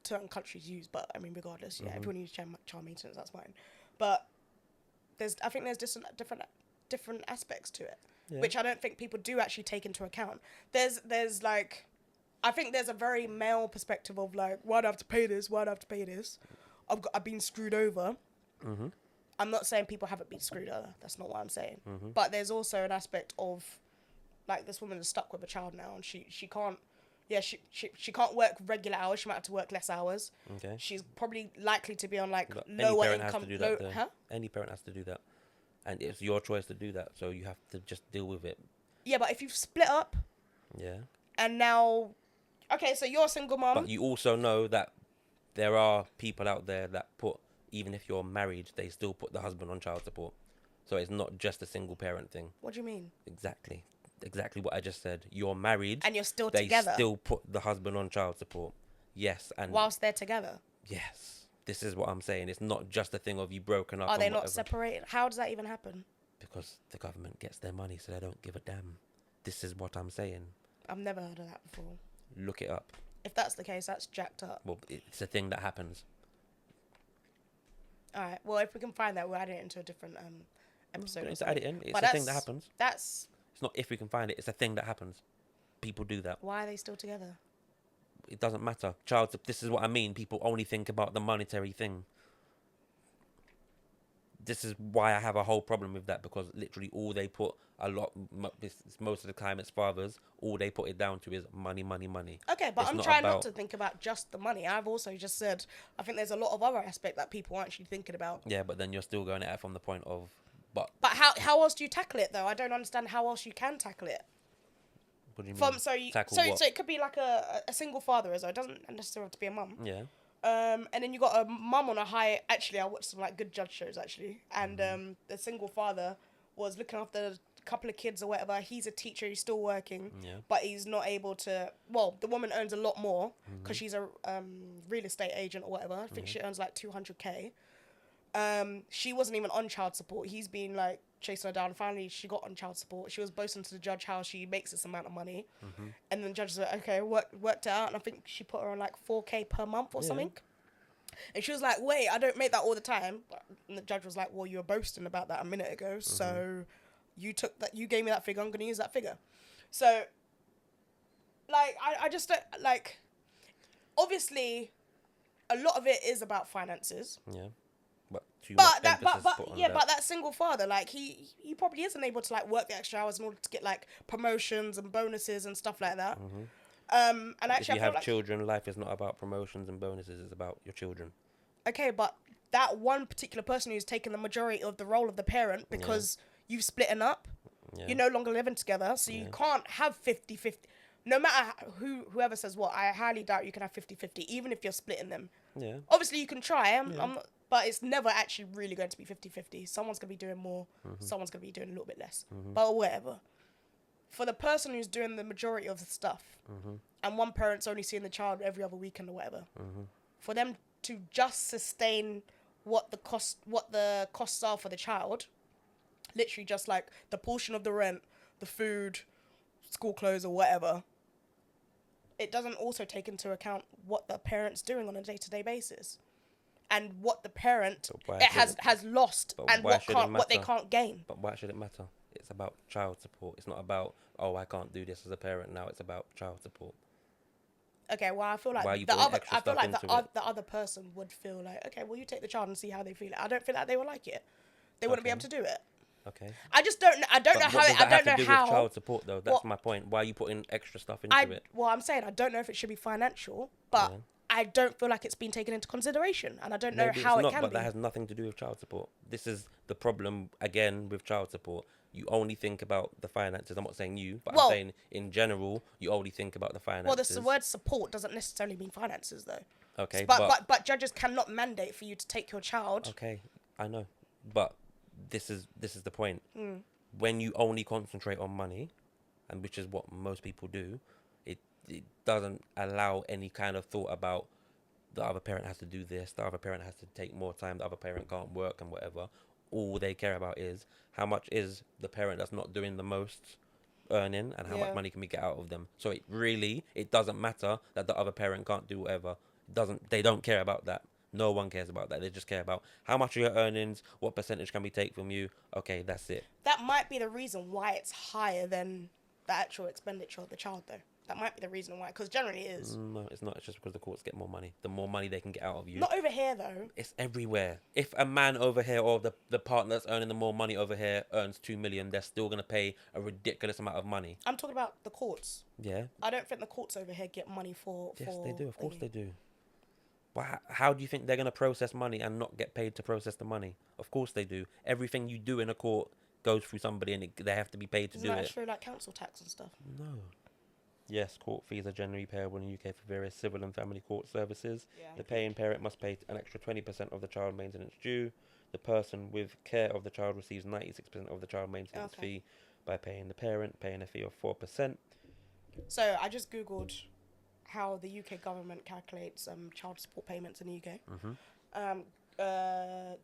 certain countries use. But I mean, regardless, yeah, everyone uses child maintenance. That's fine. But I think there's just different aspects to it, which I don't think people do actually take into account. There's like, I think there's a very male perspective of like, why do I have to pay this? Why do I have to pay this? I've been screwed over. I'm not saying people haven't been screwed over. That's not what I'm saying. But there's also an aspect of, like, this woman is stuck with a child now, and she can't. Yeah, she can't work regular hours. She might have to work less hours. Okay. She's probably likely to be on like But lower any parent income. has to do that. Though. Huh? Any parent has to do that, and it's your choice to do that. So you have to just deal with it. Yeah, but if you've split up Yeah. and now, okay, so you're a single mom. But you also know that there are people out there that put, even if you're married, they still put the husband on child support. So it's not just a single parent thing. What do you mean? Exactly what I just said. You're married, And you're still they together still put the husband on child support. Yes, and whilst they're together. yes, this is what I'm saying. It's not just a thing of you broken up. Are they and not whatever. separated? How does that even happen? Because the government gets their money, so they don't give a damn. This is what I'm saying. I've never heard of that before. Look it up. If that's the case, that's jacked up. Well, it's a thing that happens. All right. Well, if we can find that, we'll add it into a different episode. It's add it in. It's But a thing that that's- happens. That's It's not if we can find it. It's a thing that happens. People do that. why are they still together? It doesn't matter. This is what I mean. People only think about the monetary thing. This is why I have a whole problem with that, because literally all they put most of the time it's fathers, all they put it down to is money, money, money. Okay, but It's I'm not trying about- not to think about just the money. I've also just said I think there's a lot of other aspect that people aren't actually thinking about. Yeah, but then you're still going at it from the point of, but But how else do you tackle it though? I don't understand how else you can tackle it. what do you mean? From so Tackle so what? it could be like a single father as well. It doesn't necessarily have to be a mum. Yeah. And then you got a mum on a high. Actually, I watched some like good judge shows actually, and the single father was looking after a couple of kids or whatever. He's a teacher. He's still working, Yeah. but he's not able to. Well, the woman earns a lot more because she's a real estate agent or whatever. I think she earns like 200K. She wasn't even on child support. He's been like chasing her down. Finally, she got on child support. She was boasting to the judge how she makes this amount of money, and then the judge was like, "Okay, worked it out." And I think she put her on like 4K per month or something. And she was like, wait, I don't make that all the time. And the judge was like, well, you were boasting about that a minute ago. So you gave me that figure. I'm going to use that figure. So, like, I just don't, like, obviously, a lot of it is about finances. Yeah. But too But much that, emphasis but put on yeah, that. but that single father, like, he probably isn't able to, like, work the extra hours in order to get, like, promotions and bonuses and stuff like that. And If actually, you I feel have like, children, life is not about promotions and bonuses. It's about your children. okay, but that one particular person who's taken the majority of the role of the parent because you've splitting up, Yeah. you're no longer living together, so you can't have 50-50. No matter whoever says what, I highly doubt you can have 50-50, even if you're splitting them. Yeah. Obviously, you can try, I'm not, but it's never actually really going to be 50-50. Someone's going to be doing more, someone's going to be doing a little bit less. But whatever. For the person who's doing the majority of the stuff, and one parent's only seeing the child every other weekend or whatever, for them to just sustain what the costs are for the child, literally just like the portion of the rent, the food, school clothes or whatever, it doesn't also take into account what the parent's doing on a day-to-day basis and what the parent has lost and what they can't gain. But why should it matter? It's about child support. It's not about, oh, I can't do this as a parent now. It's about child support. Okay, well, I feel like Why are you the putting other, extra I feel stuff like into it? the other person would feel like, okay, well, you take the child and see how they feel. I don't feel like they will like it. They wouldn't be able to do it. Okay. I just don't. I don't know But how. what does that I don't have to know do how. with child support, though? That's What- my point. Why are you putting extra stuff into it? Well, I'm saying I don't know if it should be financial, but Yeah. I don't feel like it's been taken into consideration, and I don't know Maybe how it's it not, can but be. that has nothing to do with child support. This is the problem again with child support. You only think about the finances. I'm not saying you, but Well- I'm saying in general, you only think about the finances. Well, the word support doesn't necessarily mean finances, though. Okay, But judges cannot mandate for you to take your child. Okay, I know, but this is the point. Hmm. When you only concentrate on money, and which is what most people do, it doesn't allow any kind of thought about the other parent has to do this, the other parent has to take more time, the other parent can't work and whatever. All they care about is how much is the parent that's not doing the most earning and how Yeah. much money can we get out of them. So it doesn't matter that the other parent can't do whatever. They don't care about that. No one cares about that. They just care about how much are your earnings, what percentage can we take from you. Okay, that's it. That might be the reason why it's higher than the actual expenditure of the child, though. That might be the reason why, because generally it is. No, it's not. It's just because the courts get more money. The more money they can get out of you. Not over here, though. It's everywhere. If a man over here or the partner that's earning the more money over here earns 2 million, they're still going to pay a ridiculous amount of money. I'm talking about the courts. Yeah. I don't think the courts over here get money for. Yes, for they do. Of course thingy. they do. But how do you think they're going to process money and not get paid to process the money? Of course they do. Everything you do in a court goes through somebody and they have to be paid to Isn't do that it. true, like council tax and stuff? No. Yes, court fees are generally payable in the UK for various civil and family court services. Yeah. The paying parent must pay an extra 20% of the child maintenance due. The person with care of the child receives 96% of the child maintenance fee by paying the parent, paying a fee of 4%. So I just Googled how the UK government calculates child support payments in the UK.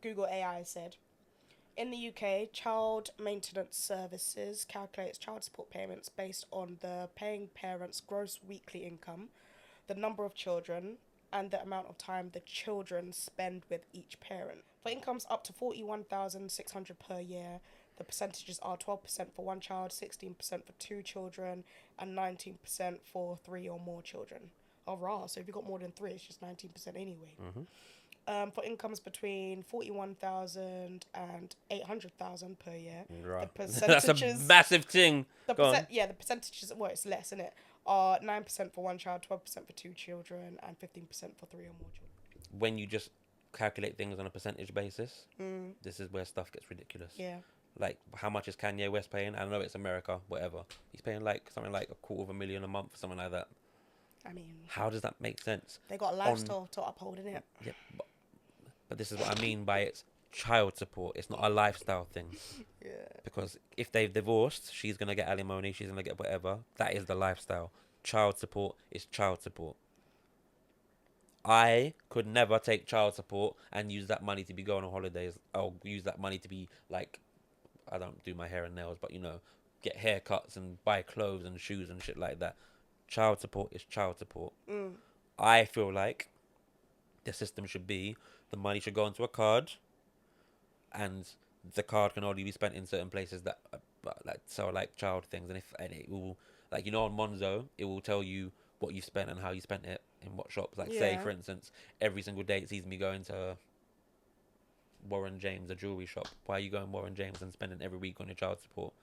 Google AI said, in the UK, child maintenance services calculates child support payments based on the paying parent's gross weekly income, the number of children, and the amount of time the children spend with each parent. For incomes up to 41,600 per year, the percentages are 12% for one child, 16% for two children, and 19% for three or more children. Oh, rah. So if you've got more than three, it's just 19% anyway. For incomes between 41,000 and 800,000 per year, Right. the That's a percentages... massive thing. The Go on. the percentages, well, it's less, isn't it? Are 9% for one child, 12% for two children, and 15% for three or more children. When you just calculate things on a percentage basis, this is where stuff gets ridiculous. Yeah. Like, how much is Kanye West paying? I know it's America, whatever. He's paying like something like $250,000 a month, something like that. I mean, How does that make sense? they got a lifestyle to uphold, innit? Yeah, but this is what I mean by it's child support. It's not a lifestyle thing. Yeah. Because if they've divorced, she's going to get alimony, she's going to get whatever. That is the lifestyle. Child support is child support. I could never take child support and use that money to be going on holidays. I'll use that money to be like, I don't do my hair and nails, but get haircuts and buy clothes and shoes and shit like that. Child support is child support. I feel like the system should be the money should go onto a card, and the card can only be spent in certain places that like sell like child things, and it will, like, you know, on Monzo it will tell you what you spent and how you spent it in what shops. Like, say Yeah. for instance, every single day it sees me going to Warren James, a jewelry shop. Why are you going Warren James and spending every week on your child support?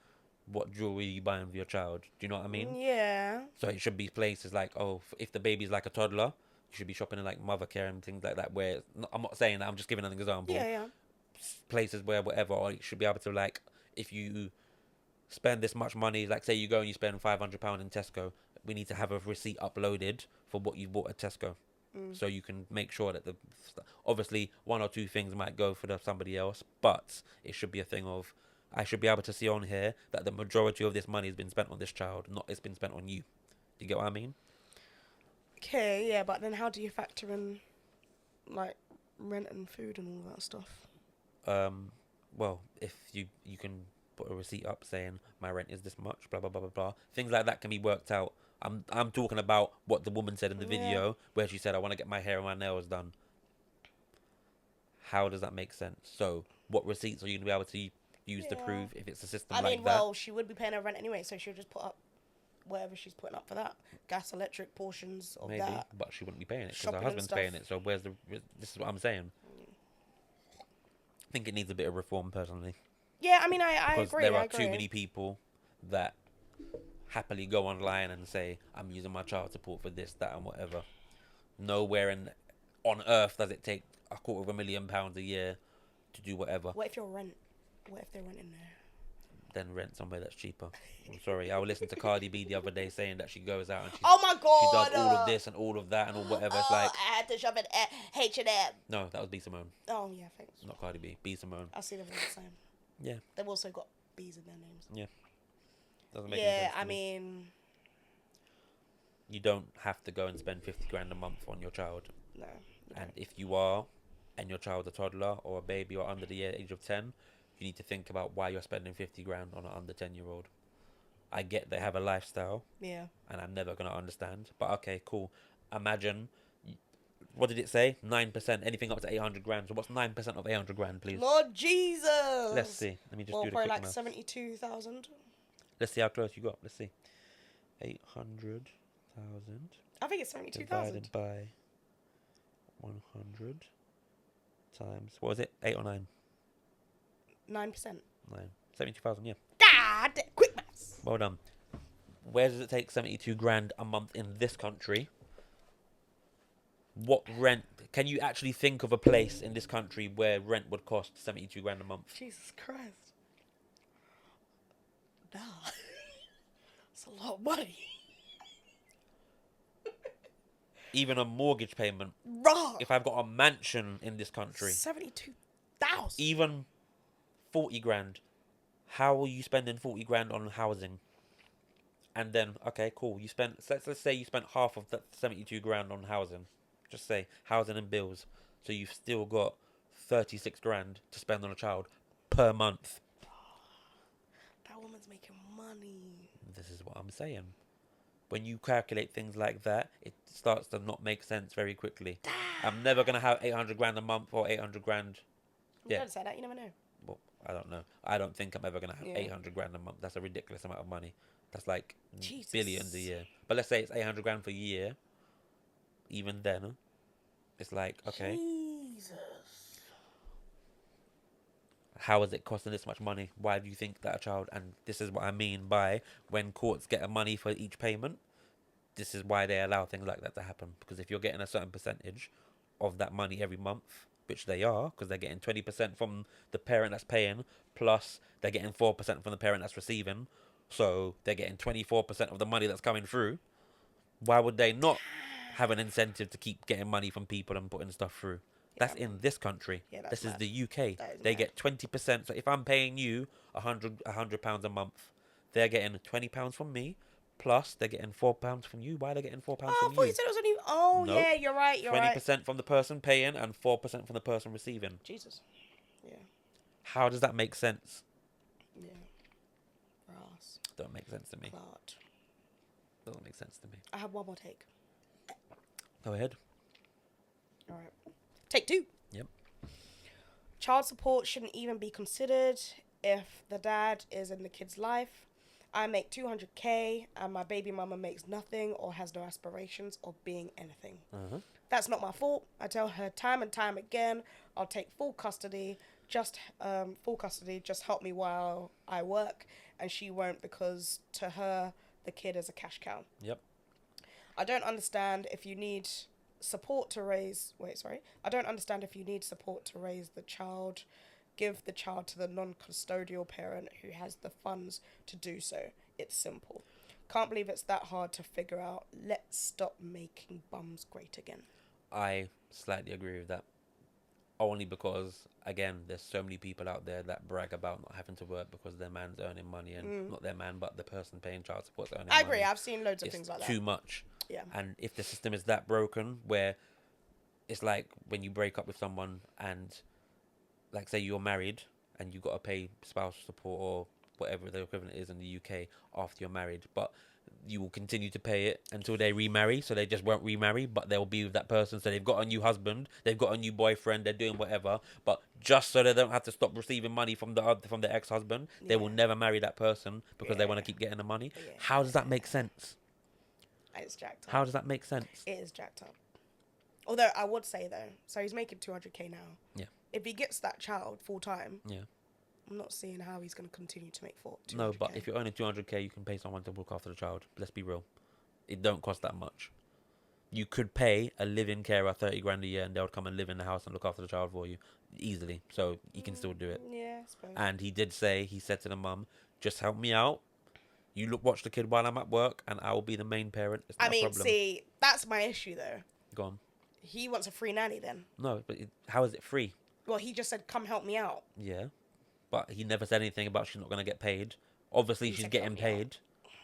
What jewelry are you buying for your child? Do you know what I mean? Yeah. So it should be places like, oh, if the baby's like a toddler, you should be shopping in like mother care and things like that. Where I'm not saying that, I'm just giving an example. Yeah. Places where whatever, or you should be able to, like, if you spend this much money, like say you go and you spend £500 in Tesco, we need to have a receipt uploaded for what you bought at Tesco. So you can make sure that obviously one or two things might go for somebody else, but it should be a thing of, I should be able to see on here that the majority of this money has been spent on this child, not it's been spent on you. Do you get what I mean? Okay, yeah, but then how do you factor in, like, rent and food and all that stuff? Well, if you can put a receipt up saying my rent is this much, blah blah blah blah blah. Things like that can be worked out. I'm talking about what the woman said in the video, where she said, I want to get my hair and my nails done. How does that make sense? So what receipts are you going to be able to use to prove if it's a system like that? Well, she would be paying her rent anyway, so she'll just put up whatever she's putting up for that. Gas, electric, portions of Maybe, that. but she wouldn't be paying it because Shopping her and husband's stuff. paying it. So where's this is what I'm saying. I think it needs a bit of reform, personally. Yeah, I mean, I Because agree. there I are agree. too many people that happily go online and say, I'm using my child support for this, that, and whatever. Nowhere on earth does it take £250,000 a year to do whatever. What if you're rent? What if they're renting there? Then rent somewhere that's cheaper. I'm sorry, I listened to Cardi B the other day saying that she goes out and Oh my she god! does all of this and all of that and all whatever. It's like, I had to shop at H&M. no, that was B Simone, Oh yeah, thanks. not Cardi B. B Simone. I see them all the same. Yeah, They've also got B's in their names. doesn't make any Yeah, sense to I me. mean, You don't have to go and spend 50 grand a month on your child. no. And if you are, and your child's a toddler or a baby or under the age of 10, you need to think about why you're spending 50 grand on an under 10-year-old. I get they have a lifestyle, Yeah. and I'm never going to understand. But okay, cool. Imagine, what did it say? 9%, anything up to 800 grand. So what's 9% of 800 grand, please? Lord Jesus. Let's see. Let me just Well, do the probably quick like math. 72,000. Let's see how close you got. Let's see. 800,000 I think it's 72,000. divided by 100 times, what was it? 8 or 9? 9%. 9. 72,000, yeah. God, quick maths. Well done. Where does it take 72 grand a month in this country? What rent? Can you actually think of a place in this country where rent would cost 72 grand a month? Jesus Christ. Nah. It's a lot of money. Even a mortgage payment. Raw. If I've got a mansion in this country, 72,000. even 40 grand. How are you spending 40 grand on housing? And then, okay, cool. You spent, let's say you spent half of that 72 grand on housing. Just say housing and bills. So you've still got 36 grand to spend on a child per month. That woman's making money. This is what I'm saying. When you calculate things like that, it starts to not make sense very quickly. I'm never going to have 800 grand a month or 800 grand. You Yeah. don't say that, you never know. Well, I don't know. I don't think I'm ever going to have Yeah. 800 grand a month. That's a ridiculous amount of money. That's like Jesus. billions a year. But let's say it's 800 grand for a year. Even then, it's like, okay, Jesus. how is it costing this much money? Why do you think that a child, and this is what I mean by when courts get a money for each payment, this is why they allow things like that to happen. Because if you're getting a certain percentage of that money every month, which they are, because they're getting 20% from the parent that's paying, plus they're getting 4% from the parent that's receiving, so they're getting 24% of the money that's coming through. Why would they not have an incentive to keep getting money from people and putting stuff through? That's in this country. Yeah, that's this is mad. the UK. That is They mad. get 20%. So if I'm paying you £100 a month, they're getting £20 from me, plus they're getting £4 from you. Why are they getting £4 Oh, I from thought you? you said it was only... Oh, Nope. yeah, you're right, you're 20% right. from the person paying and 4% from the person receiving. Jesus. Yeah, How does that make sense? yeah. Ross. Don't make sense to me. Clark. Doesn't make sense to me. I have one more take. Go ahead. All right. Take 2. Yep. Child support shouldn't even be considered if the dad is in the kid's life. I make 200k and my baby mama makes nothing or has no aspirations of being anything. That's not my fault. I tell her time and time again, I'll take full custody. Just help me while I work, and she won't because to her the kid is a cash cow. Yep. I don't understand if you need support to raise. I don't understand if you need support to raise the child. Give the child to the non-custodial parent who has the funds to do so. It's simple. Can't believe it's that hard to figure out. Let's stop making bums great again. I slightly agree with that. Only because, again, there's so many people out there that brag about not having to work because their man's earning money, and not their man, but the person paying child support's earning money. I agree. I've seen loads of things like that. Too much. Yeah. And if the system is that broken, where it's like when you break up with someone and, like, say you're married and you got to pay spousal support or whatever the equivalent is in the UK after you're married, but you will continue to pay it until they remarry, so they just won't remarry, but they'll be with that person, so they've got a new husband, they've got a new boyfriend, they're doing whatever, but just so they don't have to stop receiving money from the ex-husband, they will never marry that person because they want to keep getting the money. How does that make sense? It's jacked up. How does that make sense? It is jacked up. Although I would say though, so he's making 200k now. Yeah. If he gets that child full time, Yeah. I'm not seeing how he's going to continue to make 200k. No, but if you're earning 200k, you can pay someone to look after the child. Let's be real. It don't cost that much. You could pay a live-in carer 30 grand a year and they'll come and live in the house and look after the child for you easily. So you can still do it. Yeah, I suppose. And he said to the mum, just help me out. You watch the kid while I'm at work and I will be the main parent. It's not a problem. See, that's my issue though. Go on. He wants a free nanny then. No, but how is it free? Well, he just said, come help me out. Yeah. But he never said anything about she's not going to get paid. Obviously, she's said getting help me out. paid.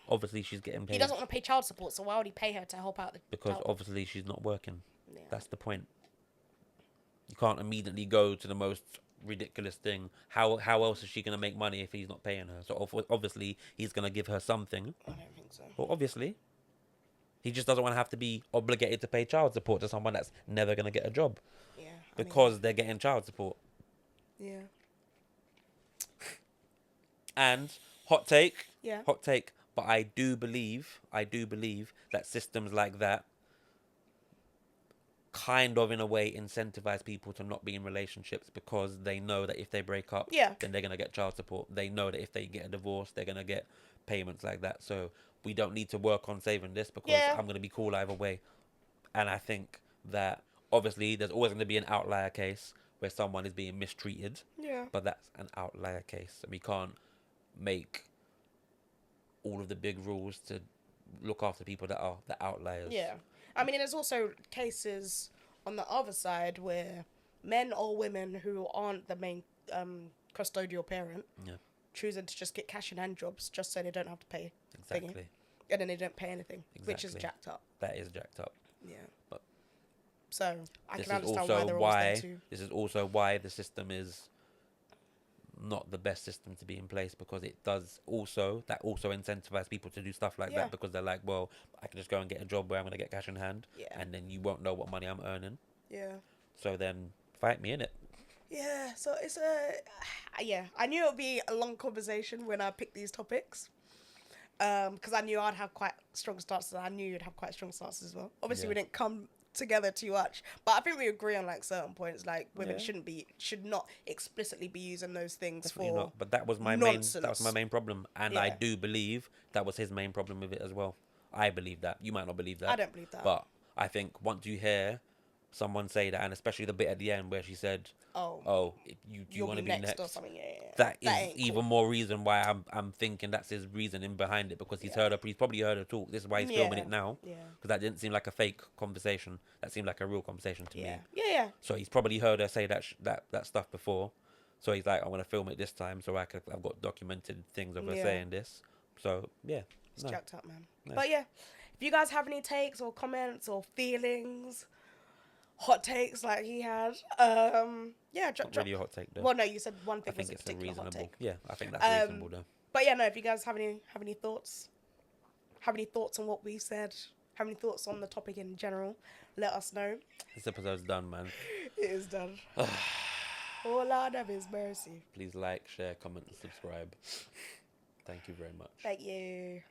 Obviously, she's getting paid. He doesn't want to pay child support, so why would he pay her to help out the Because child? obviously she's not working. Yeah. That's the point. You can't immediately go to the most ridiculous thing. How else is she going to make money if he's not paying her? So obviously he's going to give her something. I don't think so. Well, obviously. He just doesn't want to have to be obligated to pay child support to someone that's never going to get a job. Yeah. Because they're getting child support. Yeah. And hot take. Yeah. Hot take. But I do believe that systems like that kind of in a way incentivize people to not be in relationships because they know that if they break up, then they're going to get child support. They know that if they get a divorce, they're going to get payments like that. So we don't need to work on saving this because I'm going to be cool either way. And I think that obviously there's always going to be an outlier case where someone is being mistreated. Yeah. But that's an outlier case. And we can't make all of the big rules to look after people that are the outliers. Yeah. I mean, there's also cases on the other side where men or women who aren't the main custodial parent choosing to just get cash in hand jobs just so they don't have to pay. Exactly. Thingy, and then they don't pay anything, which is jacked up. That is jacked up. Yeah. But so I this can is understand also why they're always there too. This is also why the system is not the best system to be in place because it does also incentivize people to do stuff like that because they're like, well, I can just go and get a job where I'm going to get cash in hand and then you won't know what money I'm earning. Yeah. So then fight me in it. Yeah, so it's I knew it would be a long conversation when I picked these topics. Because I knew I'd have quite strong stances. I knew you'd have quite strong stances as well. Obviously, we didn't come together too much, but I think we agree on like certain points. Like women should not explicitly be using those things Definitely for not. But that was my main problem, and I do believe that was his main problem with it as well. I believe that. You might not believe that. I don't believe that. But I think once you hear someone say that, and especially the bit at the end where she said, "Oh, you want to be next or something," that is even more reason why I'm thinking that's his reasoning behind it because he's probably heard her talk. This is why he's filming it now. Because that didn't seem like a fake conversation. That seemed like a real conversation to me. Yeah. So he's probably heard her say that stuff before. So he's like, I want to film it this time so I've got documented things of her saying this. So yeah, it's jacked up, man. No. But yeah, if you guys have any takes or comments or feelings, hot takes like he had, drop really a hot take though. Well, no, you said one thing. I think was it's a reasonable. hot take. Yeah, I think that's reasonable though. But yeah, no. If you guys have any thoughts, on what we said, have any thoughts on the topic in general, let us know. This episode's done, man. It is done. Oh Lord have his mercy. Please like, share, comment, and subscribe. Thank you very much. Thank you.